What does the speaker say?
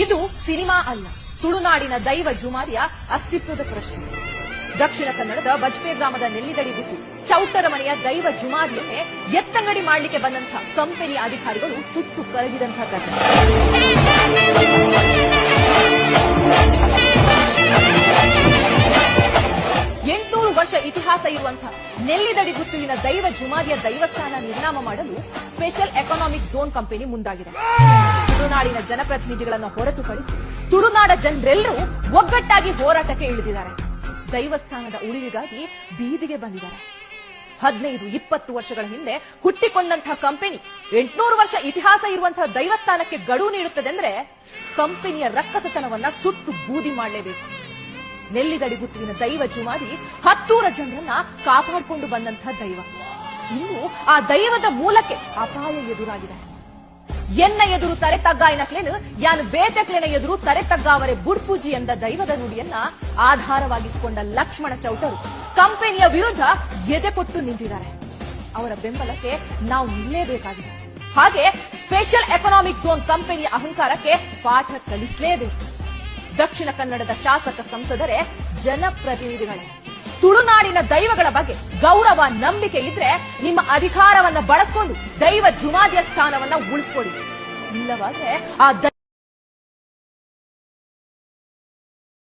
ಇದು ಸಿನಿಮಾ ಅಲ್ಲ, ತುಳುನಾಡಿನ ದೈವ ಜುಮಾರಿಯ ಅಸ್ತಿತ್ವದ ಪ್ರಶ್ನೆ. ದಕ್ಷಿಣ ಕನ್ನಡದ ಬಜ್ಪೆ ಗ್ರಾಮದ ನೆಲ್ಲಿದಡಿ ಬಿಟ್ಟು ಚೌಟರ ಮನೆಯ ದೈವ ಜುಮಾರಿಯನ್ನೇ ಎತ್ತಂಗಡಿ ಮಾಡಲಿಕ್ಕೆ ಬಂದಂಥ ಕಂಪನಿಯ ಅಧಿಕಾರಿಗಳು ಸುಟ್ಟು ಕರಗಿದಂತಹ ಕಥೆ. 800 ವರ್ಷ ಇತಿಹಾಸ ಇರುವಂತಹ ನೆಲ್ಲಿದಡಿ ಗುತ್ತುವಿನ ದೈವ ಜುಮಾರಿಯ ದೈವಸ್ಥಾನ ನಿರ್ನಾಮ ಮಾಡಲು ಸ್ಪೆಷಲ್ ಎಕನಾಮಿಕ್ ಝೋನ್ ಕಂಪನಿ ಮುಂದಾಗಿದೆ. ತುಳುನಾಡಿನ ಜನಪ್ರತಿನಿಧಿಗಳನ್ನು ಹೊರತುಪಡಿಸಿ ತುಳುನಾಡ ಜನರೆಲ್ಲರೂ ಒಗ್ಗಟ್ಟಾಗಿ ಹೋರಾಟಕ್ಕೆ ಇಳಿದಿದ್ದಾರೆ. ದೈವಸ್ಥಾನದ ಉಳಿವಿಗಾಗಿ ಬೀದಿಗೆ ಬಂದಿದ್ದಾರೆ. 15-20 ವರ್ಷಗಳ ಹಿಂದೆ ಹುಟ್ಟಿಕೊಂಡಂತಹ ಕಂಪನಿ 800 ವರ್ಷ ಇತಿಹಾಸ ಇರುವಂತಹ ದೈವಸ್ಥಾನಕ್ಕೆ ಗಡುವು ನೀಡುತ್ತದೆ ಅಂದ್ರೆ ಕಂಪನಿಯ ರಕ್ಕಸತನವನ್ನ ಸುಟ್ಟು ಬೂದಿ ಮಾಡಲೇಬೇಕು. ನೆಲ್ಲಿದಡಿ ಗುತ್ತುವಿನ ದೈವ ಜುಮಾರಿ ಹತ್ತೂರ ಜನರನ್ನ ಕಾಪಾಡಿಕೊಂಡು ಬಂದಂತಹ ದೈವ. ಇನ್ನು ಆ ದೈವದ ಮೂಲಕ್ಕೆ ಅಪಾಯ ಎದುರಾಗಿದೆ. ಎನ್ನ ಎದುರು ತರೆ ತಗ್ಗಾಯಿನಕ್ಲೇನು ಯಾನು ಬೇತಕ್ಲೇನ ಎದುರು ತರೆ ತಗ್ಗಾವರೆ ಬುಡ್ಪೂಜಿ ಎಂದ ದೈವದ ನುಡಿಯನ್ನ ಆಧಾರವಾಗಿಸಿಕೊಂಡ ಲಕ್ಷ್ಮಣ ಚೌಟರು ಕಂಪನಿಯ ವಿರುದ್ಧ ಎದೆ ಕೊಟ್ಟು ನಿಂತಿದ್ದಾರೆ. ಅವರ ಬೆಂಬಲಕ್ಕೆ ನಾವು ನಿಲ್ಲೇಬೇಕಾಗಿದೆ. ಹಾಗೆ ಸ್ಪೆಷಲ್ ಎಕನಾಮಿಕ್ ಝೋನ್ ಕಂಪನಿಯ ಅಹಂಕಾರಕ್ಕೆ ಪಾಠ ಕಲಿಸಲೇಬೇಕು. ದಕ್ಷಿಣ ಕನ್ನಡದ ಶಾಸಕ ಸಂಸದರೇ ಜನಪ್ರತಿನಿಧಿಗಳೇ, ತುಳುನಾಡಿನ ದೈವಗಳ ಬಗ್ಗೆ ಗೌರವ ನಂಬಿಕೆ ಇದ್ರೆ ನಿಮ್ಮ ಅಧಿಕಾರವನ್ನ ಬಳಸಿಕೊಂಡು ದೈವ ಜುಮಾದಿಯ ಸ್ಥಾನವನ್ನ ಉಳಿಸ್ಕೊಡಿ. ಇಲ್ಲವಾದ್ರೆ ಆ